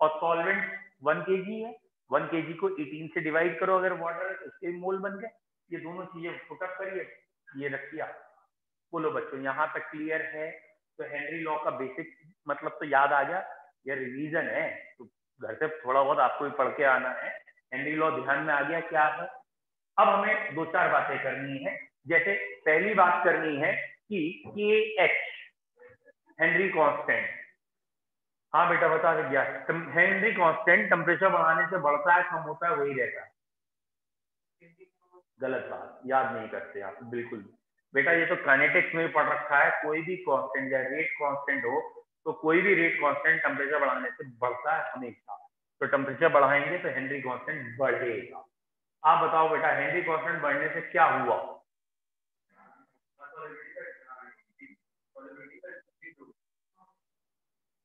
और सॉल्वेंट 1 kg है, 1 kg को 18 से डिवाइड करो अगर वाटर है तो उसके मोल बन गए। ये दोनों चीजें फुटअप करिए, ये रखिए। बोलो बच्चों यहाँ तक क्लियर है? तो हेनरी लॉ का बेसिक मतलब तो याद आ गया, ये रिवीजन है तो घर से थोड़ा बहुत आपको भी पढ़ के आना है। हेनरी लॉ ध्यान में आ गया क्या है? अब हमें 2-4 बातें करनी है। जैसे पहली बात करनी है कि KH हेनरी कांस्टेंट, हाँ बेटा बता दिया, हेनरी कांस्टेंट टेम्परेचर बढ़ाने से बढ़ता है कम होता है वही रहता है? गलत बात, याद नहीं करते आप बिल्कुल बेटा, ये तो काइनेटिक्स में पढ़ रखा है, कोई भी कांस्टेंट या रेट कांस्टेंट हो तो कोई भी रेट कांस्टेंट टेम्परेचर बढ़ाने से बढ़ता है हमेशा, तो टेम्परेचर बढ़ाएंगे तो हेनरी कांस्टेंट बढ़ेगा। आप बताओ बेटा हेनरी कांस्टेंट बढ़ने से क्या हुआ?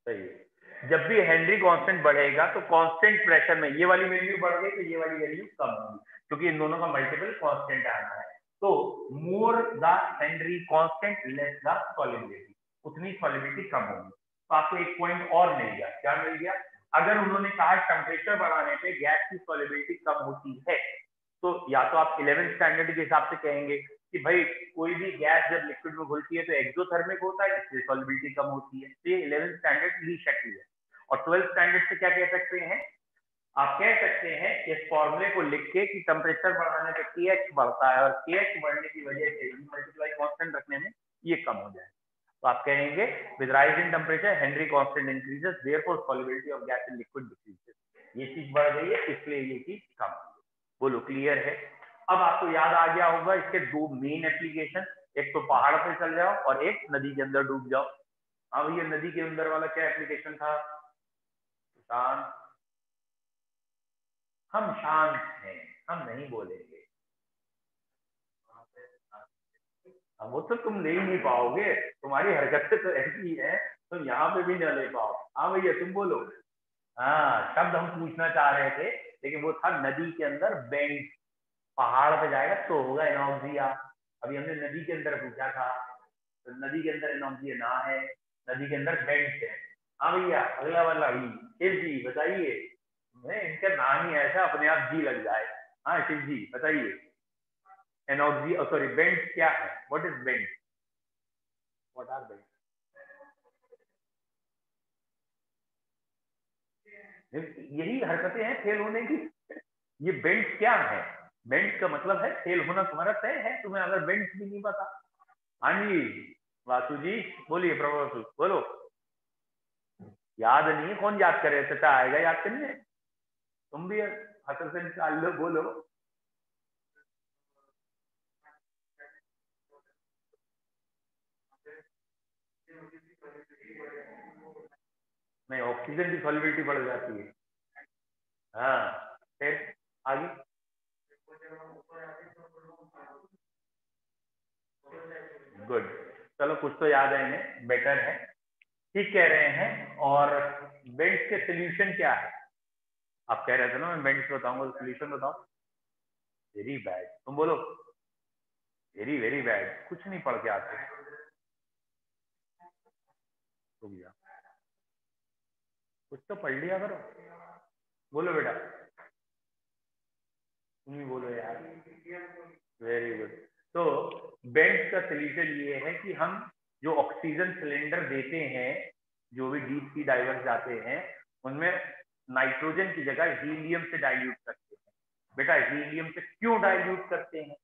सही है, जब भी हेनरी कांस्टेंट बढ़ेगा तो कांस्टेंट प्रेशर में ये वाली वैल्यू बढ़ गई तो ये वाली वैल्यू कम होगी, क्योंकि इन दोनों का मल्टीपल कांस्टेंट आना है। तो more the Henry constant less the solubility, उतनी सॉलिबिलिटी कम होगी। तो आपको एक पॉइंट और मिल गया, क्या मिल गया? अगर उन्होंने कहा टेम्परेचर बढ़ाने पे गैस की सॉलिबिलिटी कम होती है, तो या तो आप 11th स्टैंडर्ड के हिसाब से कहेंगे कि भाई कोई भी गैस जब लिक्विड में घुलती है तो एक्सोथर्मिक होता है, इसलिए सॉलिबिलिटी कम होती है, तो ये 11th स्टैंडर्ड ली शक्ल है। और 12th स्टैंडर्ड से क्या कह सकते हैं? आप कह सकते हैं इस फॉर्मूले को लिख के कि टेम्परेचर बढ़ाने पे KH बढ़ता है और KH बढ़ने की वजह से मल्टीप्लाई कांस्टेंट रखने में ये कम हो जाए, तो आप कहेंगे with rise in temperature Henry constant increases therefore solubility of gas in liquid decreases. ये चीज बढ़ गई है इसलिए ये चीज कम है। बोलो क्लियर है? अब आपको याद आ गया होगा इसके दो मेन एप्लीकेशन, एक तो पहाड़ पे चल जाओ और एक नदी के अंदर डूब जाओ। हाँ भैया नदी के अंदर वाला क्या एप्लीकेशन था? शांत, हम शांत हैं, हम नहीं बोलेंगे। अब वो तो तुम ले ही नहीं पाओगे, तुम्हारी हरकतें तो ऐसी है तुम यहाँ पे भी न ले पाओ। हाँ भैया तुम बोलो। हाँ शब्द हम पूछना चाह रहे थे लेकिन वो था नदी के अंदर बेंट, पहाड़ पे जाएगा तो होगा एनॉक्सिया। अभी हमने नदी के अंदर पूछा था, तो नदी के अंदर एनॉक्सिया ना है, नदी के अंदर बेंट है। हाँ भैया अगला वाला ही शिव जी बताइए, इनका नाम ही ऐसा अपने आप जी लग जाए। हाँ शिव जी बताइए, एनॉक्सिया सॉरी बेंट क्या है? What is bent? What are bent? यही हरकतें हैं फेल होने की। ये बेंट क्या है? बेंट का मतलब है फेल होना तुम्हारा तय है, तुम्हें अगर बेंट भी नहीं पता। हाँ जी वासु जी बोलिए, प्रभु वासु बोलो। याद नहीं है, कौन याद करे, चाचा आएगा याद करने, तुम भी हसर से निकाल लो, बोलो। नहीं ऑक्सीजन की सॉल्युबिलिटी बढ़ जाती है। हाँ फिर आगे, गुड, चलो कुछ तो याद है इन्हें, बेटर है, ठीक कह रहे हैं। और बेंट्स के सोल्यूशन क्या है? आप कह रहे थे ना मैं बेंट्स बताऊंगा, तो सोल्यूशन बताओ। वेरी बैड, तुम बोलो। वेरी वेरी बैड, कुछ नहीं पढ़ के आते तुम, यार कुछ तो पढ़ लिया करो। बोलो बेटा, तुम ही बोलो यार। Very good. तो बेंट्स का सोल्यूशन ये है कि हम जो ऑक्सीजन सिलेंडर देते हैं, जो भी डीप सी डाइवर्स जाते हैं, उनमें नाइट्रोजन की जगह हीलियम से डाइल्यूट करते हैं। बेटा हीलियम से क्यों डाइल्यूट करते हैं?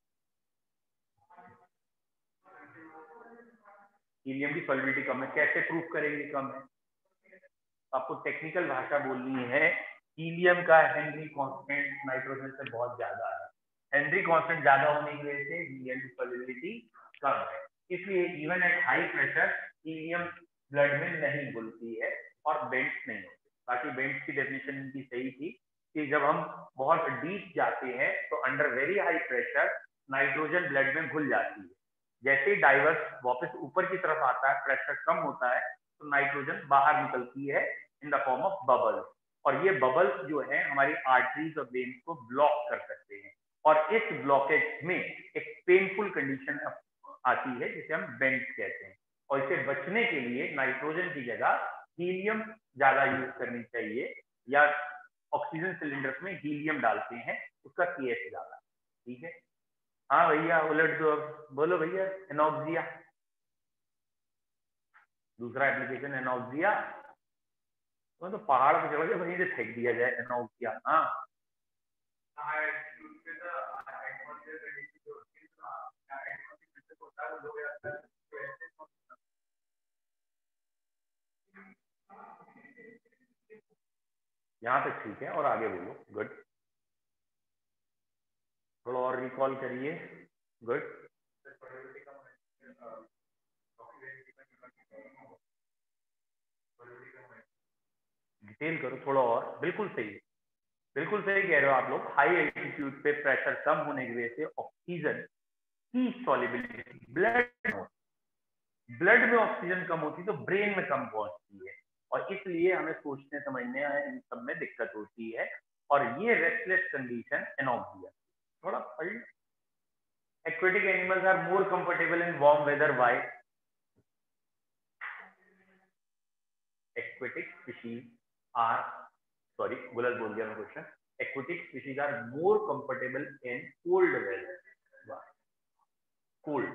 हीलियम की सॉल्युबिलिटी कम है, कैसे प्रूफ करेंगे कम है? आपको टेक्निकल भाषा बोलनी है, हीलियम का हेनरी कांस्टेंट नाइट्रोजन से बहुत ज्यादा है, हेनरी कांस्टेंट ज्यादा होने की वजह से हीलियम की सॉल्युबिलिटी कम है, इसलिए even at high pressure helium blood में नहीं घुलती है और बेंट्स नहीं होते। बाकी बेंट्स की डेफिनेशन इनकी सही थी कि जब हम बहुत डीप जाते हैं तो under very high pressure nitrogen blood में घुल जाती है, जैसे ही डाइवर्स वापस ऊपर की तरफ आता है, प्रेशर कम होता है, तो नाइट्रोजन बाहर निकलती है in the form of bubbles, और ये बबल्स जो है हमारी आर्टरीज और वेन्स को ब्लॉक कर सकते हैं, और इस ब्लॉकेज में एक पेनफुल कंडीशन आती है जिसे हम बेंट कहते हैं, और इसे बचने के लिए नाइट्रोजन की जगह हीलियम ज्यादा यूज करनी चाहिए, या ऑक्सीजन सिलेंडर्स में हीलियम डालते हैं, उसका केएच ज्यादा। ठीक है, हाँ भैया उलट दो, अब बोलो भैया। एनॉक्सिया, दूसरा एप्लीकेशन एनॉक्सिया, तो पहाड़ पे चढ़ के वहीं से फेंक दिया जाए एनॉक्सिया। हाँ यहाँ तक ठीक है, और आगे बोलो। गुड, थोड़ा और रिकॉल करिए। गुड, डिटेल करो थोड़ा और। बिल्कुल सही, बिल्कुल सही कह रहे हो आप लोग। हाई एल्टीट्यूड पे प्रेशर कम होने की वजह से ऑक्सीजन की सॉल्युबिलिटी ब्लड में ऑक्सीजन कम होती तो ब्रेन में कम पहुंचती है, और इसलिए हमें सोचने समझने इन सब में दिक्कत होती है, और ये रेस्टलेस कंडीशन एनॉक्सिया। थोड़ा पढ़। Aquatic animals are more comfortable in warm weather. Why? aquatic species are, sorry गलत बोल गया मैं question. aquatic species are more comfortable in cold weather. cold,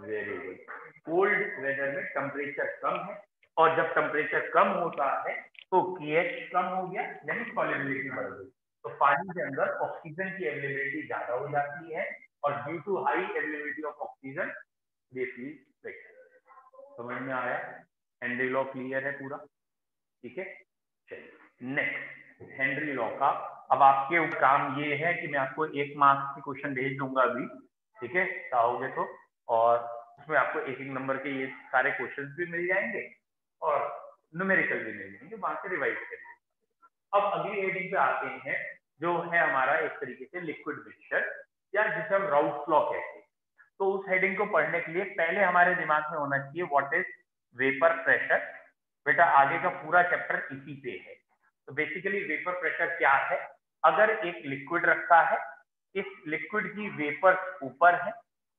very good. Cold weather में टेम्परेचर कम है, और जब टेम्परेचर कम होता है तो pH कम हो गया, यानी सॉल्युबिलिटी बढ़ गई, तो पानी के अंदर ऑक्सीजन की अवेलेबिलिटी ज्यादा हो जाती है, और due to high availability of oxygen they feel better. समझ में आया? हेनरी लॉ क्लियर है पूरा? ठीक है, चलिए नेक्स्ट हेनरी लॉ का। अब आपके काम ये है कि मैं आपको 1 मार्क्स के क्वेश्चन भेज दूंगा अभी, ठीक है, चाहोगे तो, और उसमें आपको 1-1 नंबर के ये सारे क्वेश्चंस भी मिल जाएंगे और न्यूमेरिकल भी मिल जाएंगे, वहां से रिवाइज करेंगे। अब अगली हेडिंग पे आते हैं, जो है हमारा एक तरीके से लिक्विड मिक्सचर, या जिसे हम राउथ लॉ कहते हैं। तो उस हेडिंग को पढ़ने के लिए पहले हमारे दिमाग में होना चाहिए व्हाट इज वेपर प्रेशर। बेटा आगे का पूरा चैप्टर इसी पे है। तो बेसिकली वेपर प्रेशर क्या है? अगर एक लिक्विड रखा है, इस लिक्विड की वेपर ऊपर है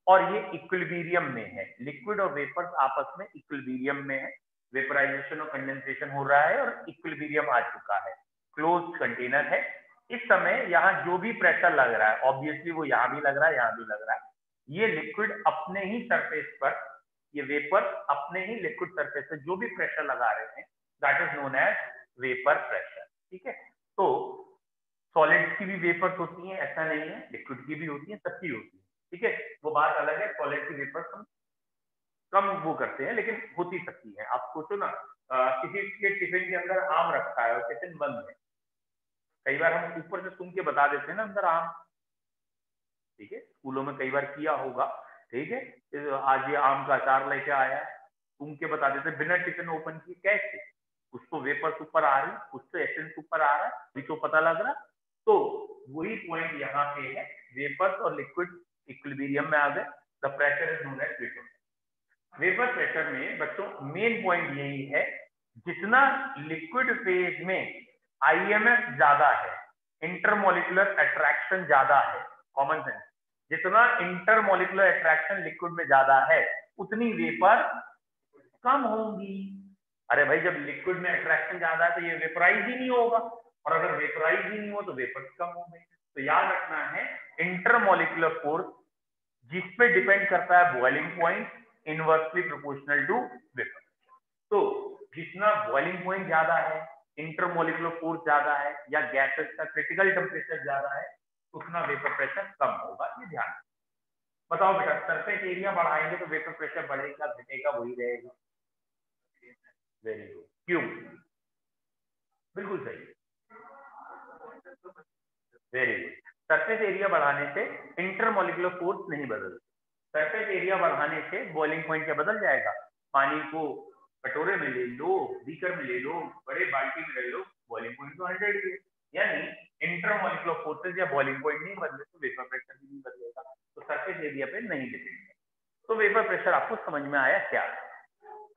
और ये इक्विलिब्रियम में है, लिक्विड और वेपर्स आपस में इक्विलिब्रियम में है, वेपराइजेशन और कंडेंसेशन हो रहा है और इक्विलिब्रियम आ चुका है, क्लोज्ड कंटेनर है। इस समय यहाँ जो भी प्रेशर लग रहा है, ऑब्वियसली वो यहाँ भी लग रहा है, यहाँ भी लग रहा है, ये लिक्विड अपने ही सरफेस पर, ये वेपर अपने ही लिक्विड सरफेस पर जो भी प्रेशर लगा रहे हैं, that is known as vapour pressure. ठीक है, तो सॉलिड्स की भी वेपर्स होती हैं, ऐसा नहीं है, लिक्विड की भी होती है, सबकी होती है। ठीक है, वो बात अलग है, सॉलिड की वेपर्स हम कम वो करते हैं, लेकिन होती सकती है। आप सोचो ना, किसी के टिफिन के अंदर आम रखा है और टिफिन बंद है, कई बार हम ऊपर से सुन के बता देते हैं ना अंदर आम। ठीक है, स्कूलों में कई बार किया होगा। ठीक है, आज ये आम का अचार लेके आया, सुन के बता देते बिना टिफिन ओपन किए। कैसे? उसको वेपर्स ऊपर आ रही, उसको एसेंस ऊपर आ रहा है, भी तो पता लग रहा। तो वही पॉइंट यहाँ पे है, वेपर्स और लिक्विड इक्विलिब्रियम में आ गए, the pressure is known as vapour. Vapour pressure में बच्चों मेन पॉइंट यही है, जितना लिक्विड फेज में आईएमएफ ज्यादा है, इंटरमोलिकुलर अट्रैक्शन ज्यादा है, कॉमन सेंस, जितना इंटरमोलिकुलर अट्रैक्शन लिक्विड में ज्यादा है उतनी वेपर कम होंगी। अरे भाई जब लिक्विड में अट्रैक्शन ज्यादा है तो ये वेपराइज ही नहीं होगा, और अगर वेपराइज ही नहीं हो तो वेपर कम होंगे। तो याद रखना है इंटरमोलिकुलर फोर्स जिस पे डिपेंड करता है boiling point, inversely proportional to vapour. तो जितना बॉइलिंग पॉइंट ज्यादा है, इंटरमोलिकुलर फोर्स ज्यादा है, या गैसेस का क्रिटिकल टेम्परेचर ज्यादा है, उतना वेपर प्रेशर कम होगा, ये ध्यान। बताओ बेटा, सरफेस एरिया बढ़ाएंगे तो वेपर प्रेशर बढ़ेगा घटेगा? वही रहेगा। वेरी गुड, क्यों? बिल्कुल सही, वेरी गुड। सरफेस एरिया बढ़ाने से इंटरमोलिकुलर फोर्स नहीं बदलता, सरफेस एरिया बढ़ाने से बॉइलिंग पॉइंट क्या बदल जाएगा? पानी को कटोरे में ले लो, बीकर में ले लो, बड़े बाल्टी में ले लो, बॉइलिंग पॉइंट तो 100 ही है। यानी इंटरमोलिकुलर फोर्सेस या बॉइलिंग पॉइंट नहीं बदले तो वेपर प्रेशर भी नहीं बदलेगा। तो सरफेस इस एरिया पे नहीं लिखेंगे। तो वेपर प्रेशर आपको समझ में आया क्या है।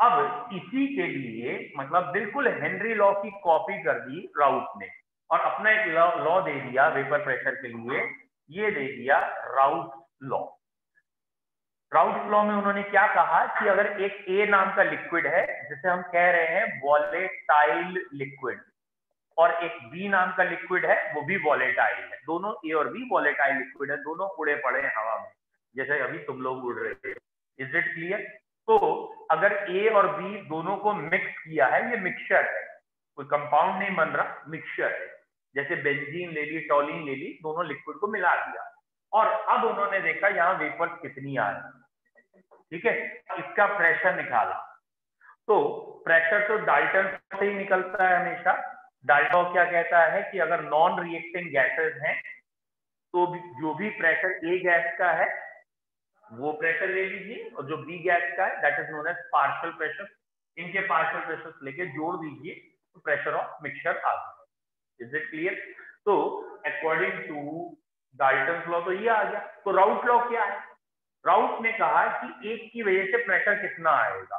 अब इसी के लिए मतलब बिल्कुल हेनरी लॉ की कॉपी कर दी राउथ ने और अपना एक लॉ दे दिया वेपर प्रेशर के लिए, ये दे दिया राउथ लॉ। राउथ लॉ में उन्होंने क्या कहा कि अगर एक ए नाम का लिक्विड है जिसे हम कह रहे हैं वॉलेटाइल लिक्विड और एक बी नाम का लिक्विड है वो भी वॉलेटाइल है, दोनों ए और बी वॉलेटाइल लिक्विड है, दोनों उड़े पड़े हैं हवा में जैसे अभी तुम लोग उड़ रहे थे। Is it clear? तो अगर ए और बी दोनों को मिक्स किया है, ये मिक्सचर है, कोई कंपाउंड नहीं बन रहा, मिक्सचर है। जैसे बेंजीन ले ली, टॉलिन ले ली, दोनों लिक्विड को मिला दिया और अब उन्होंने देखा यहाँ वेपर्स कितनी आ रही, ठीक है, इसका प्रेशर निकाला। तो प्रेशर तो डाल्टन से ही निकलता है हमेशा। डाल्टन क्या कहता है कि अगर नॉन रिएक्टिंग गैसेस हैं तो जो भी प्रेशर ए गैस का है वो प्रेशर ले लीजिए और जो बी गैस का है that is known as partial pressure, इनके पार्शियल प्रेशर लेके जोड़ दीजिए तो प्रेशर ऑफ मिक्सचर आ जाए। Is it clear? तो अकॉर्डिंग टू डाल्टन लॉ तो ये आ गया। तो राउथ लॉ क्या है? राउथ ने कहा कि एक की वजह से प्रेशर कितना आएगा।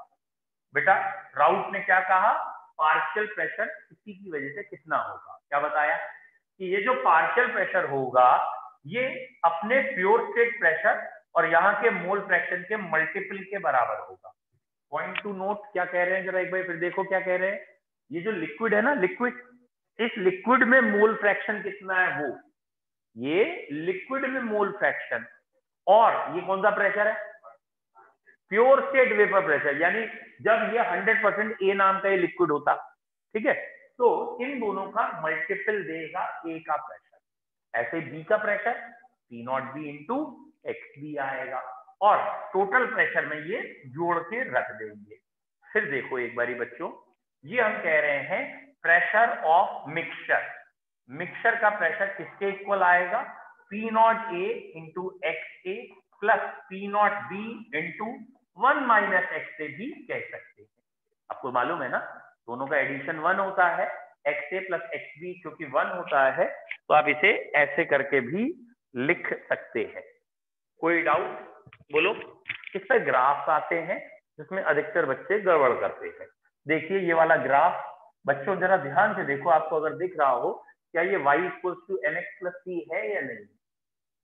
बेटा राउथ ने क्या कहा? पार्शियल प्रेशर इसी की वजह से कितना होगा। क्या बताया कि ये जो पार्शियल प्रेशर होगा ये अपने प्योर स्टेट प्रेशर और यहाँ के मोल फ्रैक्शन के मल्टीपल के बराबर होगा। पॉइंट टू नोट, क्या कह रहे हैं जरा एक बार फिर देखो क्या कह रहे हैं। ये जो लिक्विड है ना, लिक्विड, इस लिक्विड में मोल फ्रैक्शन कितना है वो, ये लिक्विड में मोल फ्रैक्शन, और ये कौन सा प्रेशर है? प्योर स्टेट वेपर प्रेशर, यानी जब ये 100% ए नाम का ये लिक्विड होता, ठीक है, तो इन दोनों का मल्टीपल देगा ए का प्रेशर। ऐसे बी का pressure P naught B into X B आएगा और टोटल प्रेशर में ये जोड़ के रख देंगे। फिर देखो एक बारी बच्चों, ये हम कह रहे हैं प्रेशर ऑफ मिक्सचर। मिक्सचर का प्रेशर किसके इक्वल आएगा? P naught A into X A plus P naught B into 1 minus X A भी कह सकते हैं। आपको मालूम है ना, दोनों का एडिशन 1 होता है, x A plus x B क्योंकि 1 होता है, तो आप इसे ऐसे करके भी लिख सकते हैं। कोई डाउट बोलो? इस पर ग्राफ आते हैं जिसमें अधिकतर बच्चे गड़बड़ करते हैं। देखिए ये वाला ग्राफ बच्चों जरा ध्यान से देखो, आपको अगर दिख रहा हो क्या ये y equals to mx plus c है या नहीं?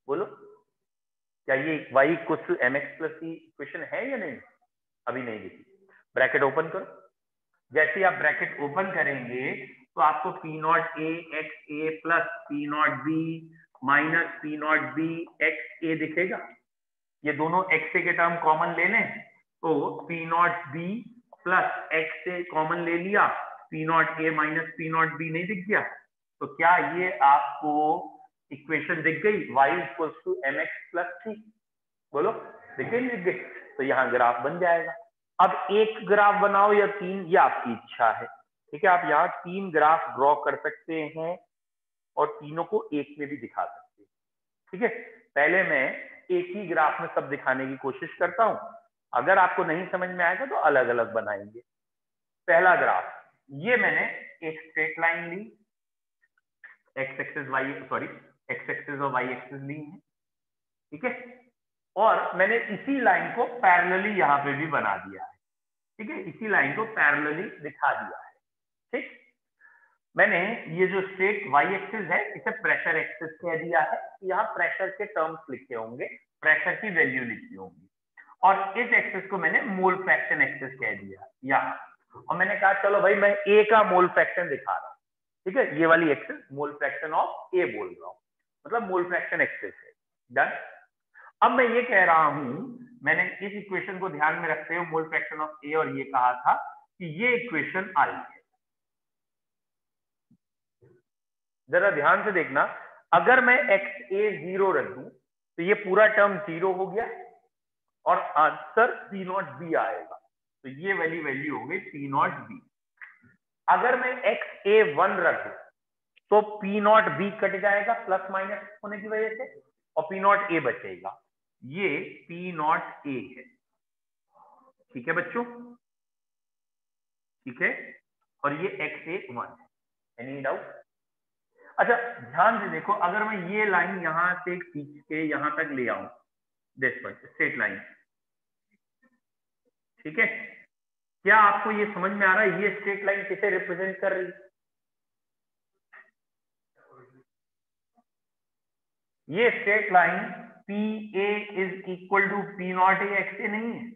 बोलो, क्या ये y equals to mx plus c equation है या नहीं? अभी नहीं दिखी। ब्रैकेट ओपन करो। जैसे आप ब्रैकेट ओपन करेंगे तो आपको P naught A X A plus P naught B minus P naught B X A दिखेगा। ये दोनों एक्स ए के टर्म कॉमन ले लें तो P naught B plus x ए कॉमन ले लिया, पी नॉट ए माइनस पी नॉट बी नहीं दिख गया? तो क्या ये आपको इक्वेशन दिख गई y equals to mx plus c? बोलो दिख गई? तो यहाँ ग्राफ बन जाएगा। अब एक ग्राफ बनाओ या 3, ये आपकी इच्छा है, ठीक है। आप यहाँ 3 ग्राफ ड्रॉ कर सकते हैं और तीनों को एक में भी दिखा सकते हैं, ठीक है। पहले मैं एक ही ग्राफ में सब दिखाने की कोशिश करता हूं, अगर आपको नहीं समझ में आएगा तो अलग अलग बनाएंगे। पहला ग्राफ, ये मैंने एक स्ट्रेट लाइन ली, X axis Y sorry X axis और वाई एक्सिस ली है, ठीक है, और मैंने इसी लाइन को पैरेलली यहाँ पे भी बना दिया है, ठीक है, इसी लाइन को पैरेलली दिखा दिया है, ठीक। मैंने ये जो स्ट्रेट वाई एक्सिस है इसे प्रेशर एक्सिस कह दिया है, यहाँ प्रेशर के टर्म्स लिखे होंगे, प्रेशर की वैल्यू लिखी होंगी, और इस एक्सिस को मैंने मोल फ्रैक्शन एक्सिस कह दिया यहाँ, और मैंने कहा चलो भाई मैं ए का मोल फ्रैक्शन दिखा रहा हूँ, ठीक है, ये वाली एक्सिस मोल फ्रैक्शन ऑफ ए बोल रहा हूँ, मतलब मोल फ्रैक्शन एक्सिस है। डन। अब मैं ये कह रहा हूं, मैंने इस इक्वेशन को ध्यान में रखते हुए मोल फ्रैक्शन ऑफ ए और ये कहा था कि ये इक्वेशन आई है। जरा ध्यान से देखना, अगर मैं एक्स ए 0 रख दूं तो ये पूरा टर्म 0 हो गया और आंसर पी नॉट बी आएगा, तो ये वाली वैल्यू हो गई पी नॉट बी। अगर मैं एक्स ए 1 रख दूं तो पी नॉट बी कट जाएगा प्लस माइनस होने की वजह से, और पी नॉट ए बचेगा, ये पी नॉट ए है, ठीक है बच्चों, ठीक है, और ये एक्स ए 1 है। Any doubt? अच्छा ध्यान से देखो, अगर मैं ये लाइन यहां से खींच के यहां तक ले आऊं, दिस वन स्ट्रेट लाइन। ठीक है, क्या आपको ये समझ में आ रहा है ये स्ट्रेट लाइन किसे रिप्रेजेंट कर रही है? ये straight line P A is equal to P naught A X A नहीं है,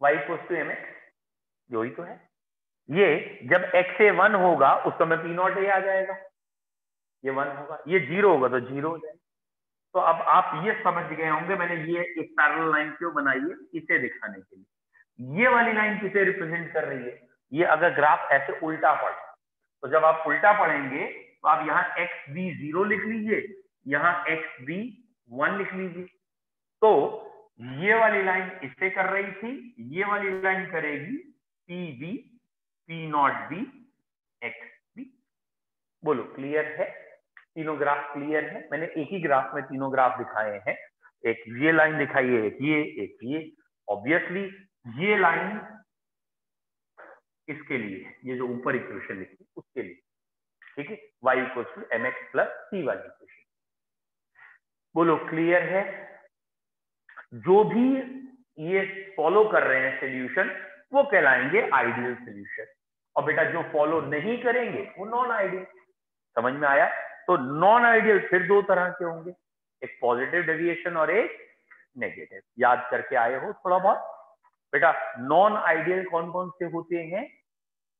Y equal to M X, जो ही तो है। ये जब एक्स ए 1 होगा उस समय पी नॉट ए आ जाएगा, ये 1 होगा, ये 0 होगा तो 0 हो जाएगा। तो अब आप ये समझ गए होंगे मैंने ये एक पैरेलल लाइन क्यों बनाई है, इसे दिखाने के लिए। ये वाली लाइन किसे रिप्रेजेंट कर रही है? ये अगर ग्राफ ऐसे उल्टा पढ़े तो जब आप उल्टा पढ़ेंगे तो आप यहाँ एक्स बी 0 लिख लीजिए, यहाँ एक्स बी 1 लिख लीजिए। तो ये वाली लाइन इससे कर रही थी, ये वाली लाइन करेगी P B P naught B X B. बोलो क्लियर है? तीनों ग्राफ क्लियर है? मैंने एक ही ग्राफ में तीनों ग्राफ दिखाए हैं, एक ये लाइन दिखाई है, एक ये। ऑब्वियसली ये लाइन इसके लिए है, ये जो ऊपर इक्वेशन लिखी उसके लिए। ठीक है, y equal to M X plus C वाली इक्वेशन। बोलो क्लियर है? जो भी ये फॉलो कर रहे हैं सोल्यूशन वो कहलाएंगे आइडियल सोल्यूशन, और बेटा जो फॉलो नहीं करेंगे वो नॉन आइडियल। समझ में आया? तो नॉन आइडियल फिर दो तरह के होंगे, एक पॉजिटिव डेविएशन और एक नेगेटिव। याद करके आए हो थोड़ा बहुत? बेटा नॉन आइडियल कौन कौन से होते हैं?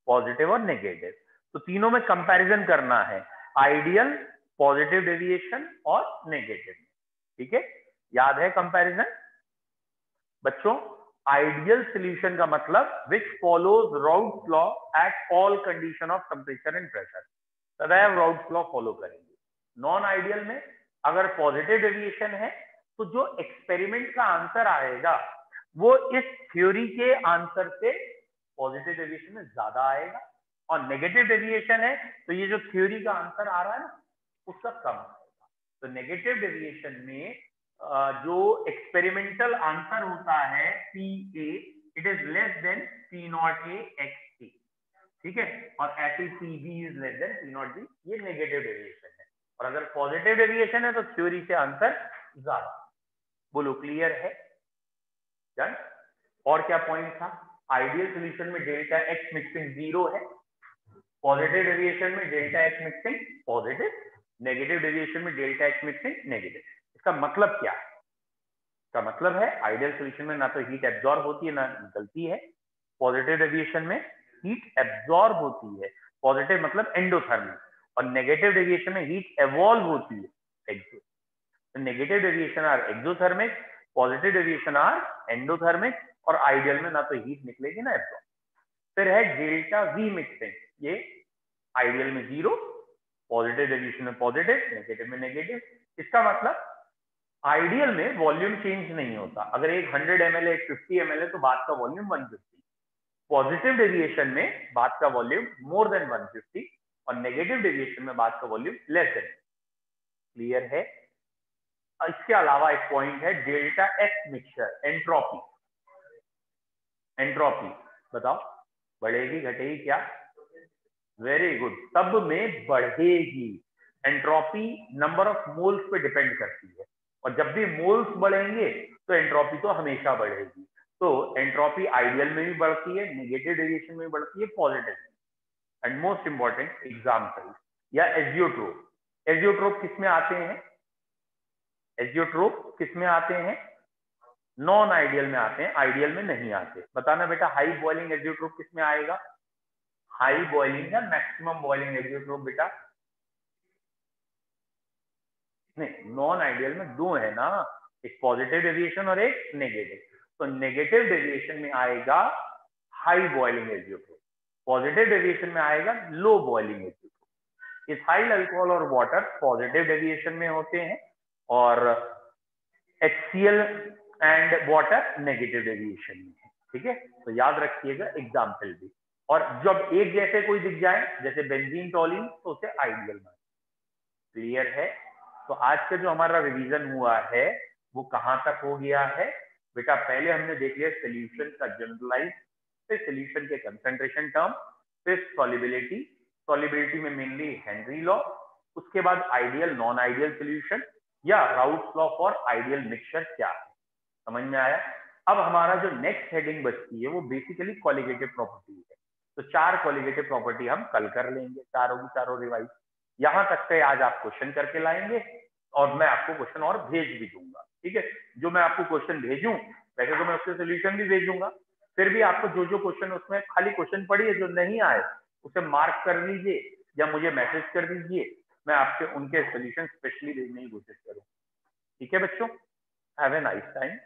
पॉजिटिव और नेगेटिव। तो तीनों में कंपैरिजन करना है, आइडियल, पॉजिटिव डेविएशन और नेगेटिव। ठीक है, याद है कंपैरिजन बच्चों? आइडियल सॉल्यूशन का मतलब विच follows routes law at all condition of temperature and pressure, सदैव राउट्स लॉ फॉलो करेंगे। नॉन आइडियल में अगर पॉजिटिव डेविएशन है तो जो एक्सपेरिमेंट का आंसर आएगा वो इस थ्योरी के आंसर से पॉजिटिव डेविएशन में ज्यादा आएगा, और नेगेटिव डेविएशन है तो ये जो थ्योरी का आंसर आ रहा है ना उसका कम आएगा। तो नेगेटिव डेविएशन में जो एक्सपेरिमेंटल आंसर होता है P A, it is less than P naught A X A. ठीक है, और ऐसे P B is less than P naught B, ये नेगेटिव डेविएशन है। और अगर पॉजिटिव डेविएशन है तो थ्योरी से आंसर ज्यादा। बोलो क्लियर है? डन? और क्या पॉइंट था? आइडियल सॉल्यूशन में डेल्टा एक्स मिक्सिंग 0 है, पॉजिटिव डेविएशन में delta x mixing positive, negative deviation में डेल्टा एक्स मिक्सिंग नेगेटिव। इसका मतलब क्या है? इसका मतलब है आइडियल सॉल्यूशन में ना तो हीट एब्जॉर्ब होती है ना निकलती है, पॉजिटिव डेविएशन में हीट एब्जॉर्ब होती है, पॉजिटिव मतलब एंडोथर्मिक, और नेगेटिव डेविएशन में हीट एवॉल्व होती है, एक्सो। तो negative deviation are exothermic, positive deviation are endothermic, और आइडियल में ना तो हीट निकलेगी ना एब्जॉर्ब। फिर है डेल्टा वी मिक्सिंग, ये आइडियल में 0, पॉजिटिव डेविएशन में पॉजिटिव, नेगेटिव में नेगेटिव। इसका मतलब आइडियल में वॉल्यूम चेंज नहीं होता, अगर एक 100 ml एक 50 ml है तो बात का वॉल्यूम 150। पॉजिटिव डेविएशन में बात का वॉल्यूम मोर देन 150, और नेगेटिव डेविएशन में बात का वॉल्यूम लेस देन। क्लियर है? इसके अलावा एक पॉइंट है delta x mixture, entropy. Entropy बताओ, बढ़ेगी घटेगी क्या? वेरी गुड, सब में बढ़ेगी। एंट्रोपी नंबर ऑफ मोल्स पे डिपेंड करती है, और जब भी मोल्स बढ़ेंगे तो एंट्रोपी तो हमेशा बढ़ेगी। तो एंट्रोपी आइडियल में भी बढ़ती है, नेगेटिव डेविएशन में भी बढ़ती है, positive. And most important example या एजियोट्रोप। एजियोट्रोप किसमें आते हैं? एजियोट्रोप किसमें आते हैं? नॉन आइडियल में आते हैं, आइडियल में नहीं आते। बताना बेटा, हाई बॉइलिंग एजियोट्रोप किसमें आएगा? हाई बॉइलिंग या मैक्सिमम बॉइलिंग एजियोट्रोप बेटा? नहीं, नॉन आइडियल में दो है ना, एक पॉजिटिव डेविएशन और एक नेगेटिव। तो नेगेटिव डेविएशन में आएगा high boiling azeotrope, positive deviation में आएगा low boiling azeotrope. Ethyl alcohol और वाटर पॉजिटिव डेविएशन में होते हैं, और HCl and water negative deviation में है। ठीक है, तो याद रखिएगा एग्जाम्पल भी। और जब एक जैसे कोई दिख जाए जैसे बेंजीन टॉलिन तो उसे आइडियल मान। क्लियर है? तो आज का जो हमारा रिवीजन हुआ है वो कहां तक हो गया है बेटा? पहले हमने देख लिया सॉल्यूशन का जनरलाइज, फिर सॉल्यूशन के कंसंट्रेशन टर्म, फिर सॉल्युबिलिटी, सॉल्युबिलिटी में मेनली हेनरी लॉ, उसके बाद आइडियल नॉन आइडियल सॉल्यूशन या routes law for ideal mixture क्या है। समझ में आया? अब हमारा जो नेक्स्ट हेडिंग बचती है वो बेसिकली कॉलिगेटिव प्रॉपर्टी है। तो 4 कॉलिगेटिव प्रॉपर्टी हम कल कर लेंगे, चारों की चारों रिवाइज। यहां तक के आज आप क्वेश्चन करके लाएंगे और मैं आपको क्वेश्चन और भेज भी दूंगा, ठीक है? जो मैं आपको क्वेश्चन भेजूं वैसे तो मैं उसके सोल्यूशन भी भेजूंगा, फिर भी आपको जो जो क्वेश्चन उसमें खाली क्वेश्चन पढ़िए, जो नहीं आए उसे मार्क कर लीजिए या मुझे मैसेज कर दीजिए, मैं आपके उनके सोल्यूशन स्पेशली भेजने की कोशिश करूँ। ठीक है बच्चों, हैव ए नाइस टाइम।